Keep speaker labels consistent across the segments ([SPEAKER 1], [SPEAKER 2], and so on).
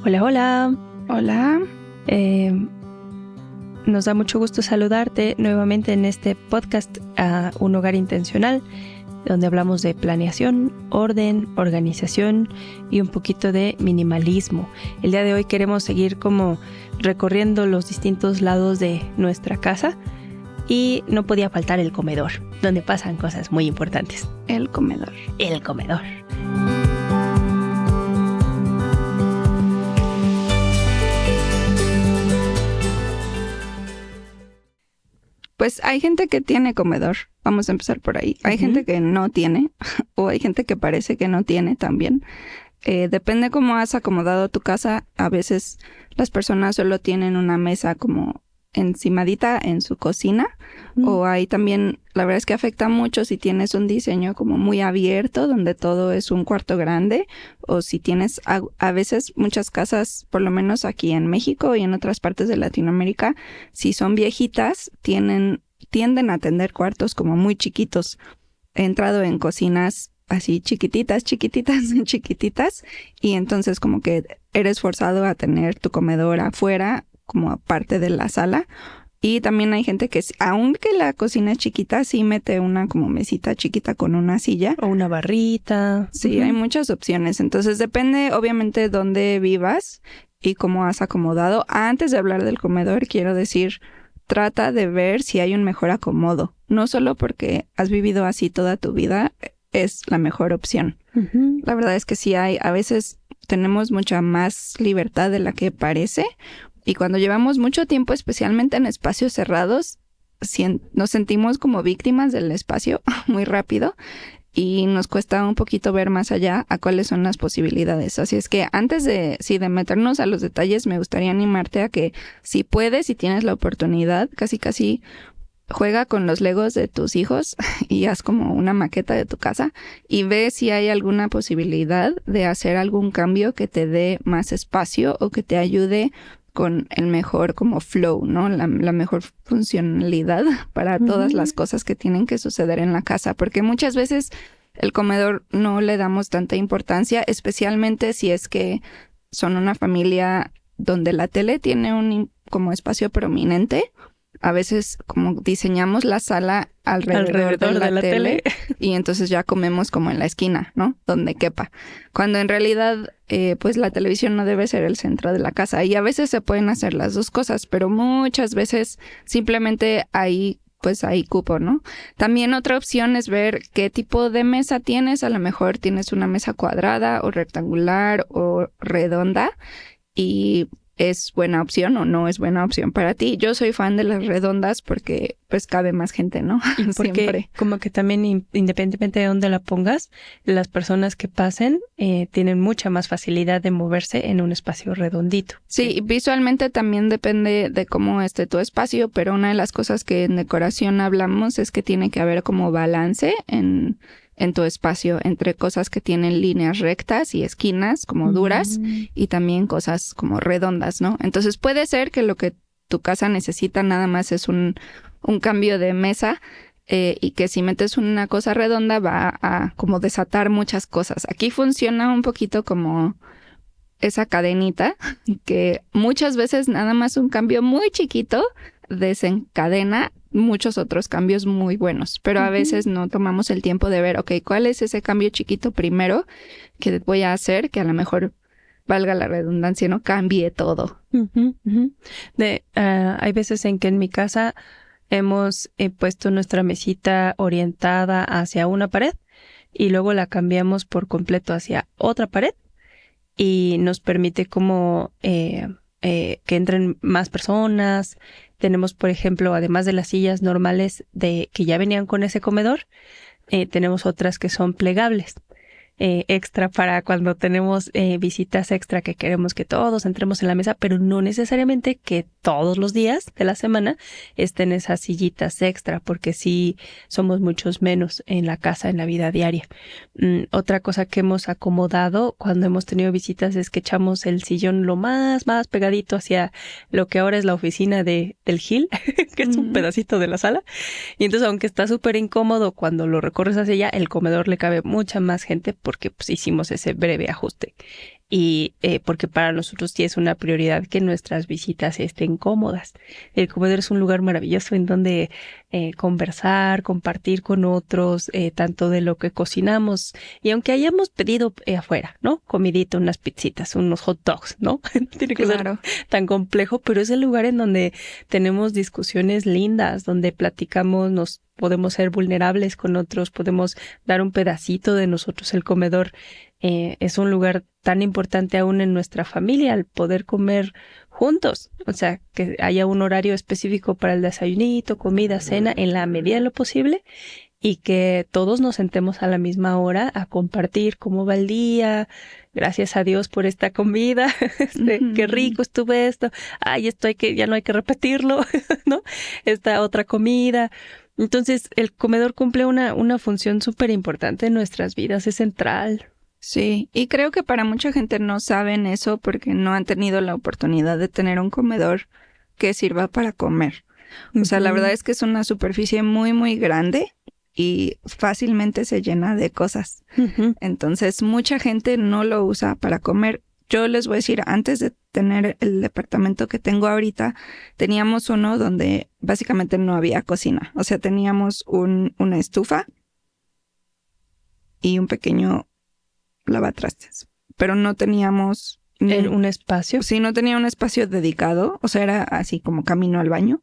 [SPEAKER 1] Hola, hola.
[SPEAKER 2] Hola.
[SPEAKER 1] Nos da mucho gusto saludarte nuevamente en este podcast a Un Hogar Intencional, donde hablamos de planeación, orden, organización y un poquito de minimalismo. El día de hoy queremos seguir como recorriendo los distintos lados de nuestra casa y no podía faltar el comedor, donde pasan cosas muy importantes.
[SPEAKER 2] El comedor.
[SPEAKER 1] El comedor.
[SPEAKER 2] Pues hay gente que tiene comedor. Vamos a empezar por ahí. Hay gente que no tiene, o hay gente que parece que no tiene también. Depende cómo has acomodado tu casa. A veces las personas solo tienen una mesa como encimadita en su cocina. O hay también, la verdad es que afecta mucho si tienes un diseño como muy abierto, donde todo es un cuarto grande. O si tienes, a veces muchas casas, por lo menos aquí en México y en otras partes de Latinoamérica, si son viejitas, tienden a tener cuartos como muy chiquitos. He entrado en cocinas así chiquititas, y entonces como que eres forzado a tener tu comedor afuera como parte de la sala. Y también hay gente que, aunque la cocina es chiquita, sí mete una como mesita chiquita con una silla.
[SPEAKER 1] O una barrita.
[SPEAKER 2] Sí, hay muchas opciones. Entonces depende obviamente dónde vivas y cómo has acomodado. Antes de hablar del comedor, quiero decir, trata de ver si hay un mejor acomodo. No solo porque has vivido así toda tu vida es la mejor opción. La verdad es que sí hay, a veces tenemos mucha más libertad de la que parece. Y cuando llevamos mucho tiempo, especialmente en espacios cerrados, nos sentimos como víctimas del espacio muy rápido y nos cuesta un poquito ver más allá a cuáles son las posibilidades. Así es que antes de meternos a los detalles, me gustaría animarte a que si puedes, si tienes la oportunidad, casi juega con los Legos de tus hijos y haz como una maqueta de tu casa y ve si hay alguna posibilidad de hacer algún cambio que te dé más espacio o que te ayude con el mejor como flow, ¿no? La mejor funcionalidad para todas las cosas que tienen que suceder en la casa. Porque muchas veces el comedor no le damos tanta importancia, especialmente si es que son una familia donde la tele tiene un como espacio prominente. A veces como diseñamos la sala alrededor de la tele y entonces ya comemos como en la esquina, ¿no? Donde quepa. Cuando en realidad pues la televisión no debe ser el centro de la casa. Y a veces se pueden hacer las dos cosas, pero muchas veces simplemente hay cupo, ¿no? También otra opción es ver qué tipo de mesa tienes. A lo mejor tienes una mesa cuadrada o rectangular o redonda y es buena opción o no es buena opción para ti. Yo soy fan de las redondas porque pues cabe más gente, ¿no?
[SPEAKER 1] Y porque siempre. Como que también independientemente de dónde la pongas, las personas que pasen tienen mucha más facilidad de moverse en un espacio redondito.
[SPEAKER 2] Sí, visualmente también depende de cómo esté tu espacio, pero una de las cosas que en decoración hablamos es que tiene que haber como balance en tu espacio entre cosas que tienen líneas rectas y esquinas como duras y también cosas como redondas, ¿no? Entonces puede ser que lo que tu casa necesita nada más es un cambio de mesa y que si metes una cosa redonda va a como desatar muchas cosas. Aquí funciona un poquito como esa cadenita que muchas veces nada más un cambio muy chiquito desencadena muchos otros cambios muy buenos, pero a veces no tomamos el tiempo de ver, ok, ¿cuál es ese cambio chiquito primero que voy a hacer que a lo mejor, valga la redundancia, no cambie todo?
[SPEAKER 1] Hay veces en que en mi casa hemos puesto nuestra mesita orientada hacia una pared y luego la cambiamos por completo hacia otra pared y nos permite como que entren más personas. Tenemos, por ejemplo, además de las sillas normales que ya venían con ese comedor, tenemos otras que son plegables. Extra para cuando tenemos visitas extra que queremos que todos entremos en la mesa, pero no necesariamente que todos los días de la semana estén esas sillitas extra, porque sí somos muchos menos en la casa, en la vida diaria. Otra cosa que hemos acomodado cuando hemos tenido visitas es que echamos el sillón lo más pegadito hacia lo que ahora es la oficina del Gil, que es un pedacito de la sala. Y entonces, aunque está súper incómodo cuando lo recorres hacia allá, el comedor le cabe mucha más gente porque pues hicimos ese breve ajuste. y porque para nosotros sí es una prioridad que nuestras visitas estén cómodas. El comedor es un lugar maravilloso en donde conversar, compartir con otros, tanto de lo que cocinamos, y aunque hayamos pedido afuera, ¿no? Comidita, unas pizzitas, unos hot dogs, ¿no? No tiene que ser
[SPEAKER 2] Claro.
[SPEAKER 1] tan complejo, pero es el lugar en donde tenemos discusiones lindas, donde platicamos, nos podemos ser vulnerables con otros, podemos dar un pedacito de nosotros. El comedor es un lugar tan importante aún en nuestra familia, al poder comer juntos, o sea, que haya un horario específico para el desayunito, comida, cena, en la medida de lo posible, y que todos nos sentemos a la misma hora a compartir cómo va el día. Gracias a Dios por esta comida, qué rico estuvo esto, ay, esto ya no hay que repetirlo, ¿no? Esta otra comida. Entonces, el comedor cumple una función súper importante en nuestras vidas, es central.
[SPEAKER 2] Sí, y creo que para mucha gente no saben eso porque no han tenido la oportunidad de tener un comedor que sirva para comer. O sea, la verdad es que es una superficie muy, muy grande y fácilmente se llena de cosas. Entonces, mucha gente no lo usa para comer. Yo les voy a decir, antes de tener el departamento que tengo ahorita, teníamos uno donde básicamente no había cocina. O sea, teníamos una estufa y un pequeño lavatrastes, pero no teníamos
[SPEAKER 1] un espacio.
[SPEAKER 2] Sí, no tenía un espacio dedicado, o sea, era así como camino al baño,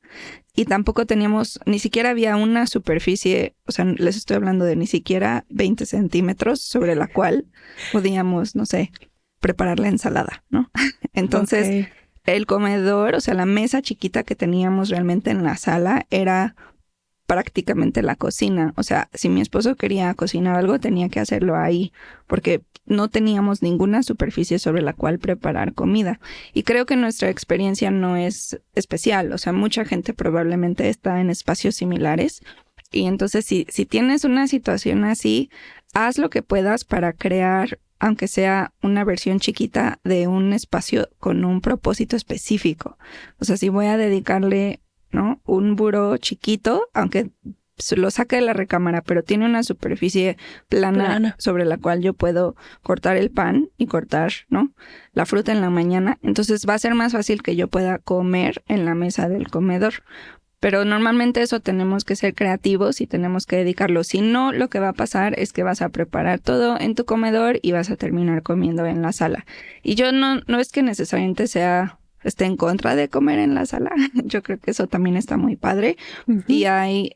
[SPEAKER 2] y tampoco teníamos, ni siquiera había una superficie, o sea, les estoy hablando de ni siquiera 20 centímetros sobre la cual podíamos, no sé, preparar la ensalada, ¿no? Entonces, el comedor, o sea, la mesa chiquita que teníamos realmente en la sala era prácticamente la cocina. O sea, si mi esposo quería cocinar algo, tenía que hacerlo ahí, porque no teníamos ninguna superficie sobre la cual preparar comida. Y creo que nuestra experiencia no es especial. O sea, mucha gente probablemente está en espacios similares. Y entonces, si tienes una situación así, haz lo que puedas para crear, aunque sea una versión chiquita de un espacio con un propósito específico. O sea, si voy a dedicarle, ¿no?, un buró chiquito, aunque lo saque de la recámara, pero tiene una superficie plana sobre la cual yo puedo cortar el pan y cortar, ¿no?, la fruta en la mañana. Entonces va a ser más fácil que yo pueda comer en la mesa del comedor. Pero normalmente eso tenemos que ser creativos y tenemos que dedicarlo. Si no, lo que va a pasar es que vas a preparar todo en tu comedor y vas a terminar comiendo en la sala. Y yo no es que necesariamente esté en contra de comer en la sala. Yo creo que eso también está muy padre. Y hay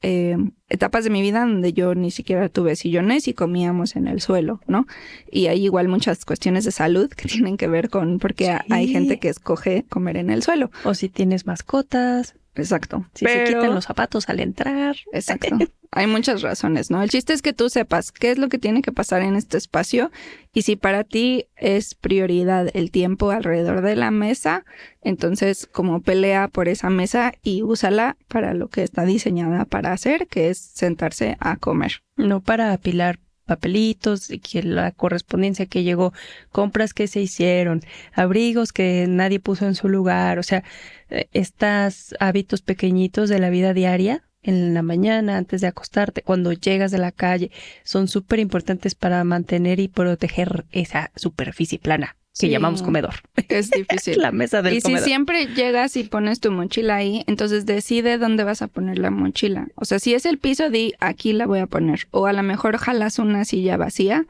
[SPEAKER 2] etapas de mi vida donde yo ni siquiera tuve sillones y comíamos en el suelo, ¿no? Y hay igual muchas cuestiones de salud que tienen que ver con porque hay gente que escoge comer en el suelo.
[SPEAKER 1] O si tienes mascotas.
[SPEAKER 2] Exacto.
[SPEAKER 1] Si se quitan los zapatos al entrar.
[SPEAKER 2] Exacto. Hay muchas razones, ¿no? El chiste es que tú sepas qué es lo que tiene que pasar en este espacio y si para ti es prioridad el tiempo alrededor de la mesa, entonces como pelea por esa mesa y úsala para lo que está diseñada para hacer, que es sentarse a comer.
[SPEAKER 1] No para apilar papelitos, que la correspondencia que llegó, compras que se hicieron, abrigos que nadie puso en su lugar. O sea, estos hábitos pequeñitos de la vida diaria, en la mañana, antes de acostarte, cuando llegas de la calle, son súper importantes para mantener y proteger esa superficie plana que llamamos comedor.
[SPEAKER 2] Es difícil.
[SPEAKER 1] La mesa del comedor.
[SPEAKER 2] Y si siempre llegas y pones tu mochila ahí, entonces decide dónde vas a poner la mochila. O sea, si es el piso, di aquí la voy a poner. O a lo mejor jalas una silla vacía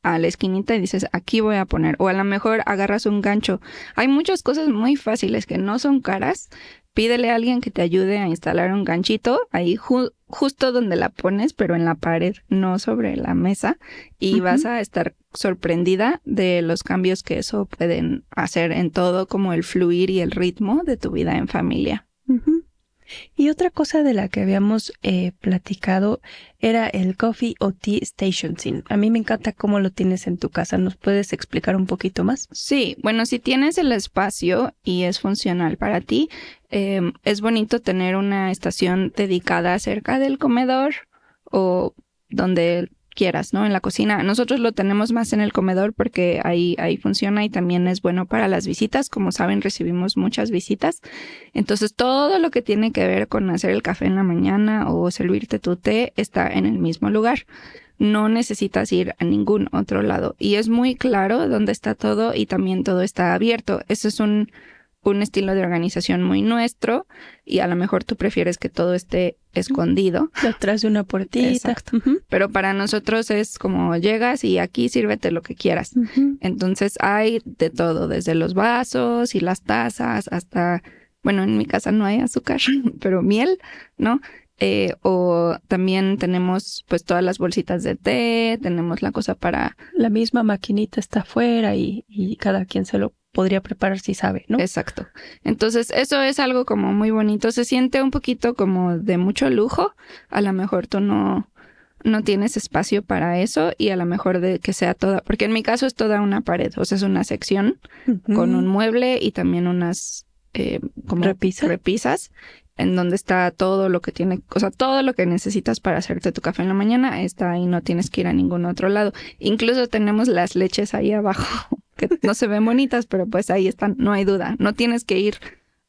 [SPEAKER 2] a la esquinita y dices aquí voy a poner. O a lo mejor agarras un gancho. Hay muchas cosas muy fáciles que no son caras. Pídele a alguien que te ayude a instalar un ganchito ahí justo donde la pones, pero en la pared, no sobre la mesa. Y vas a estar sorprendida de los cambios que eso pueden hacer en todo, como el fluir y el ritmo de tu vida en familia.
[SPEAKER 1] Y otra cosa de la que habíamos platicado era el coffee o tea stationing. A mí me encanta cómo lo tienes en tu casa. ¿Nos puedes explicar un poquito más?
[SPEAKER 2] Sí, bueno, si tienes el espacio y es funcional para ti, es bonito tener una estación dedicada cerca del comedor o donde quieras, ¿no? En la cocina. Nosotros lo tenemos más en el comedor porque ahí funciona y también es bueno para las visitas. Como saben, recibimos muchas visitas. Entonces, todo lo que tiene que ver con hacer el café en la mañana o servirte tu té está en el mismo lugar. no necesitas ir a ningún otro lado. Y es muy claro dónde está todo y también todo está abierto. Eso es un estilo de organización muy nuestro y a lo mejor tú prefieres que todo esté escondido.
[SPEAKER 1] Detrás de una puertita.
[SPEAKER 2] Exacto. Pero para nosotros es como llegas y aquí sírvete lo que quieras. Entonces hay de todo, desde los vasos y las tazas hasta, bueno, en mi casa no hay azúcar, pero miel, ¿no? O también tenemos pues todas las bolsitas de té, tenemos la cosa para...
[SPEAKER 1] La misma maquinita está afuera y cada quien se lo podría preparar si sabe, ¿no?
[SPEAKER 2] Exacto. Entonces eso es algo como muy bonito. Se siente un poquito como de mucho lujo. A lo mejor tú no tienes espacio para eso y a lo mejor de que sea toda, porque en mi caso es toda una pared, o sea, es una sección con un mueble y también unas como repisas en donde está todo lo que tiene, o sea, todo lo que necesitas para hacerte tu café en la mañana está ahí, no tienes que ir a ningún otro lado. Incluso tenemos las leches ahí abajo, que no se ven bonitas, pero pues ahí están, no hay duda. No tienes que ir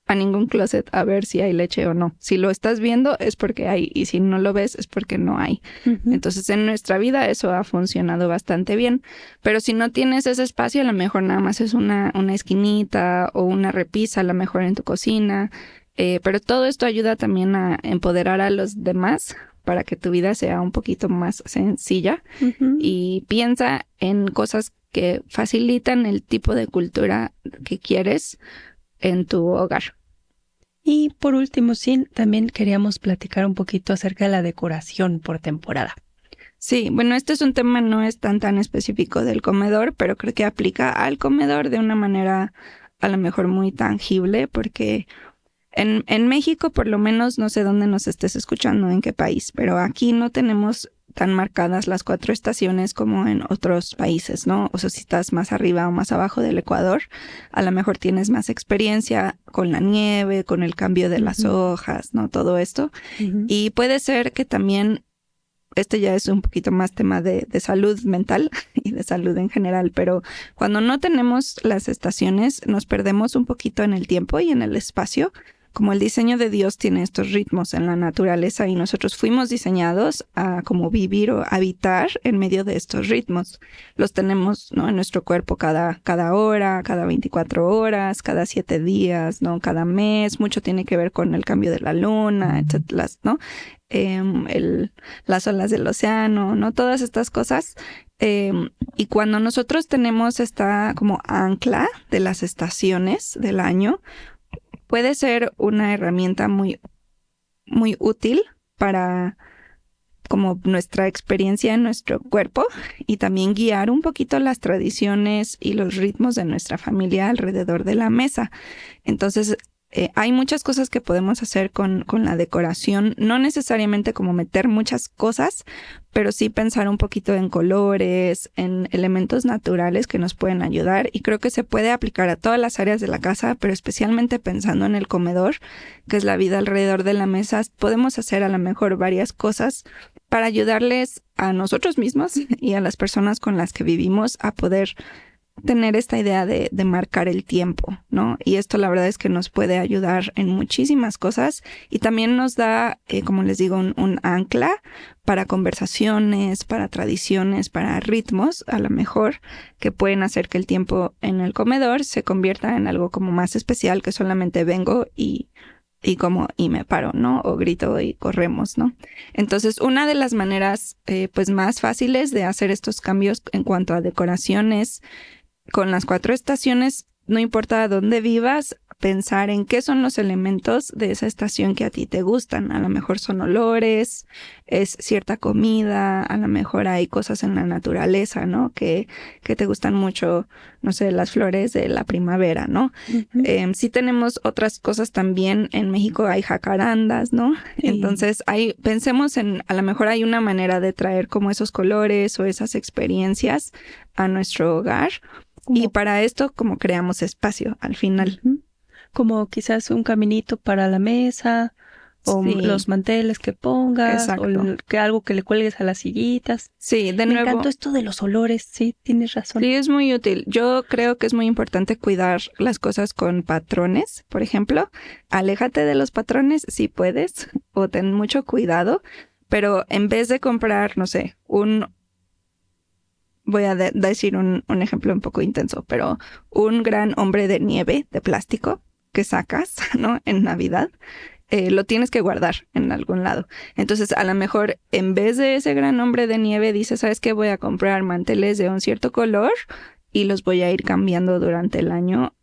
[SPEAKER 2] a ningún closet a ver si hay leche o no. Si lo estás viendo es porque hay y si no lo ves es porque no hay. Entonces en nuestra vida eso ha funcionado bastante bien, pero si no tienes ese espacio a lo mejor nada más es una esquinita o una repisa a lo mejor en tu cocina, pero todo esto ayuda también a empoderar a los demás para que tu vida sea un poquito más sencilla y piensa en cosas que facilitan el tipo de cultura que quieres en tu hogar.
[SPEAKER 1] Y por último, sí, también queríamos platicar un poquito acerca de la decoración por temporada.
[SPEAKER 2] Sí, bueno, este es un tema no es tan específico del comedor, pero creo que aplica al comedor de una manera a lo mejor muy tangible, porque en México, por lo menos, no sé dónde nos estés escuchando, en qué país, pero aquí no tenemos tan marcadas las 4 estaciones como en otros países, ¿no? O sea, si estás más arriba o más abajo del Ecuador, a lo mejor tienes más experiencia con la nieve, con el cambio de las hojas, ¿no? Todo esto. Y puede ser que también, este ya es un poquito más tema de salud mental y de salud en general, pero cuando no tenemos las estaciones, nos perdemos un poquito en el tiempo y en el espacio. Como el diseño de Dios tiene estos ritmos en la naturaleza y nosotros fuimos diseñados a como vivir o habitar en medio de estos ritmos. Los tenemos, ¿no? En nuestro cuerpo cada hora, cada 24 horas, cada 7 días, ¿no? Cada mes. Mucho tiene que ver con el cambio de la luna, etcétera, ¿no? Las olas del océano, ¿no? Todas estas cosas. Y cuando nosotros tenemos esta como ancla de las estaciones del año, puede ser una herramienta muy, muy útil para como nuestra experiencia en nuestro cuerpo y también guiar un poquito las tradiciones y los ritmos de nuestra familia alrededor de la mesa. Entonces, hay muchas cosas que podemos hacer con la decoración, no necesariamente como meter muchas cosas, pero sí pensar un poquito en colores, en elementos naturales que nos pueden ayudar y creo que se puede aplicar a todas las áreas de la casa, pero especialmente pensando en el comedor, que es la vida alrededor de la mesa, podemos hacer a lo mejor varias cosas para ayudarles a nosotros mismos y a las personas con las que vivimos a poder tener esta idea de marcar el tiempo, ¿no? Y esto la verdad es que nos puede ayudar en muchísimas cosas y también nos da, como les digo, un ancla para conversaciones, para tradiciones, para ritmos, a lo mejor, que pueden hacer que el tiempo en el comedor se convierta en algo como más especial que solamente vengo y me paro, ¿no? O grito y corremos, ¿no? Entonces, una de las maneras, pues más fáciles de hacer estos cambios en cuanto a decoraciones con las 4 estaciones, no importa dónde vivas, pensar en qué son los elementos de esa estación que a ti te gustan. A lo mejor son olores, es cierta comida, a lo mejor hay cosas en la naturaleza, ¿no? Que te gustan mucho, no sé, las flores de la primavera, ¿no? Sí tenemos otras cosas también. En México hay jacarandas, ¿no? Sí. Entonces, pensemos en, a lo mejor hay una manera de traer como esos colores o esas experiencias a nuestro hogar. Y para esto, como creamos espacio al final.
[SPEAKER 1] Como quizás un caminito para la mesa, o los manteles que pongas, o algo que le cuelgues a las sillitas.
[SPEAKER 2] Sí, de nuevo.
[SPEAKER 1] Me encantó esto de los olores, sí, tienes razón.
[SPEAKER 2] Sí, es muy útil. Yo creo que es muy importante cuidar las cosas con patrones, por ejemplo. Aléjate de los patrones si puedes, o ten mucho cuidado. Pero en vez de comprar, no sé, un voy a decir un ejemplo un poco intenso, pero un gran hombre de nieve de plástico que sacas, ¿no? En Navidad, lo tienes que guardar en algún lado. Entonces, a lo mejor, en vez de ese gran hombre de nieve, dices, ¿sabes qué? Voy a comprar manteles de un cierto color y los voy a ir cambiando durante el año,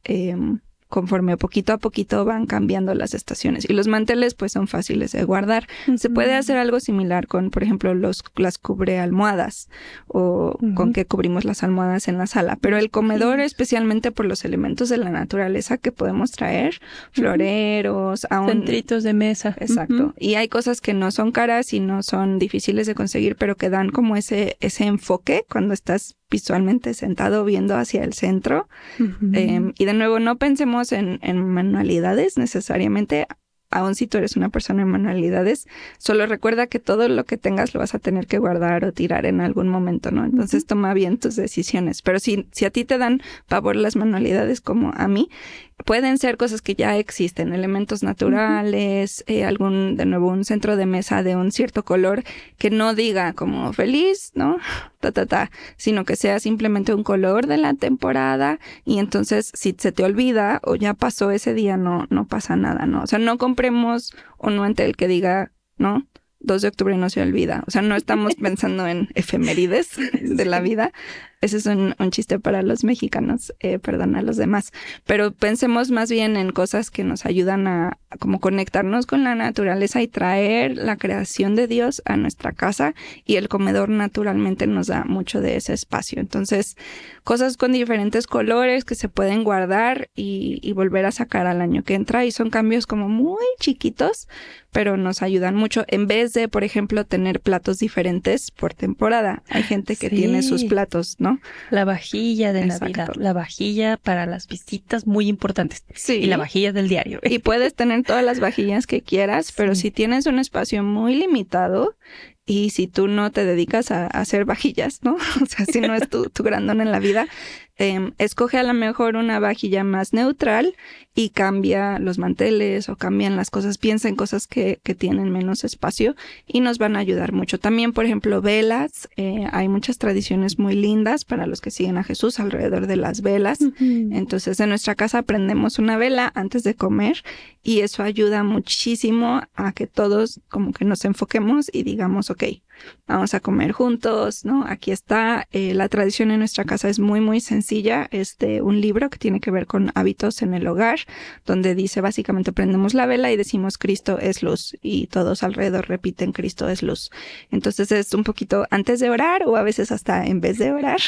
[SPEAKER 2] conforme poquito a poquito van cambiando las estaciones. Y los manteles pues son fáciles de guardar. Se puede hacer algo similar con, por ejemplo, las cubrealmohadas o con que cubrimos las almohadas en la sala. Pero el comedor, especialmente por los elementos de la naturaleza que podemos traer, floreros,
[SPEAKER 1] centritos de mesa.
[SPEAKER 2] Exacto. Y hay cosas que no son caras y no son difíciles de conseguir, pero que dan como ese enfoque cuando estás visualmente sentado viendo hacia el centro. Y de nuevo, no pensemos en manualidades necesariamente, aun si tú eres una persona en manualidades, solo recuerda que todo lo que tengas lo vas a tener que guardar o tirar en algún momento, ¿no? Entonces toma bien tus decisiones. Pero si a ti te dan pavor las manualidades como a mí, pueden ser cosas que ya existen, elementos naturales, de nuevo, un centro de mesa de un cierto color que no diga como feliz, ¿no? Sino que sea simplemente un color de la temporada y entonces si se te olvida o ya pasó ese día, no pasa nada, ¿no? O sea, no compremos un mantel que diga, ¿no? 2 de octubre no se olvida. O sea, no estamos pensando en efemérides de la vida. Ese es un chiste para los mexicanos, perdón a los demás. Pero pensemos más bien en cosas que nos ayudan a como conectarnos con la naturaleza y traer la creación de Dios a nuestra casa. Y el comedor naturalmente nos da mucho de ese espacio. Entonces, cosas con diferentes colores que se pueden guardar y volver a sacar al año que entra. Y son cambios como muy chiquitos, pero nos ayudan mucho. En vez de, por ejemplo, tener platos diferentes por temporada. Hay gente que tiene sus platos, ¿no?
[SPEAKER 1] La vajilla de Navidad, la vajilla para las visitas muy importantes. Sí. Y la vajilla del diario.
[SPEAKER 2] Y puedes tener todas las vajillas que quieras, pero si tienes un espacio muy limitado y si tú no te dedicas a hacer vajillas, ¿no? O sea, si no es tu grandón en la vida, escoge a lo mejor una vajilla más neutral y cambia los manteles o cambian las cosas. Piensa en cosas que tienen menos espacio y nos van a ayudar mucho. También, por ejemplo, velas. Hay muchas tradiciones muy lindas para los que siguen a Jesús alrededor de las velas. Entonces, en nuestra casa prendemos una vela antes de comer y eso ayuda muchísimo a que todos como que nos enfoquemos y digamos, ok, vamos a comer juntos, ¿no? Aquí está. La tradición en nuestra casa es muy, muy sencilla. Es de un libro que tiene que ver con hábitos en el hogar, donde dice básicamente prendemos la vela y decimos Cristo es luz y todos alrededor repiten Cristo es luz. Entonces es un poquito antes de orar o a veces hasta en vez de orar,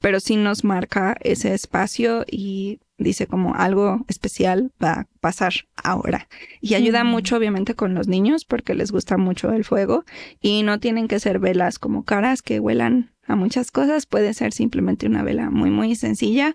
[SPEAKER 2] pero sí nos marca ese espacio y dice como algo especial va a pasar ahora. Y ayuda mucho obviamente con los niños porque les gusta mucho el fuego y no tienen que ser velas como caras que huelan a muchas cosas. Puede ser simplemente una vela muy, muy sencilla,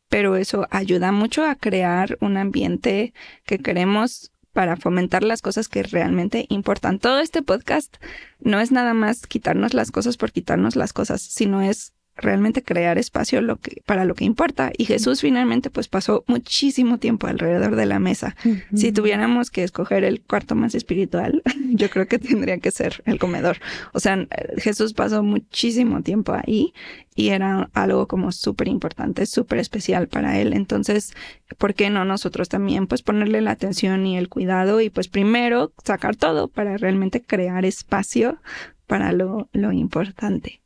[SPEAKER 2] pero eso ayuda mucho a crear un ambiente que queremos para fomentar las cosas que realmente importan. Todo este podcast no es nada más quitarnos las cosas por quitarnos las cosas, sino es realmente crear espacio para lo que importa. Y Jesús finalmente pues pasó muchísimo tiempo alrededor de la mesa. Si tuviéramos que escoger el cuarto más espiritual, yo creo que tendría que ser el comedor. O sea, Jesús pasó muchísimo tiempo ahí y era algo como súper importante, súper especial para él. Entonces, ¿por qué no nosotros también pues ponerle la atención y el cuidado y pues primero sacar todo para realmente crear espacio para lo importante?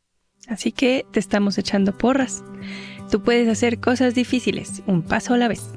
[SPEAKER 1] Así que te estamos echando porras. Tú puedes hacer cosas difíciles, un paso a la vez.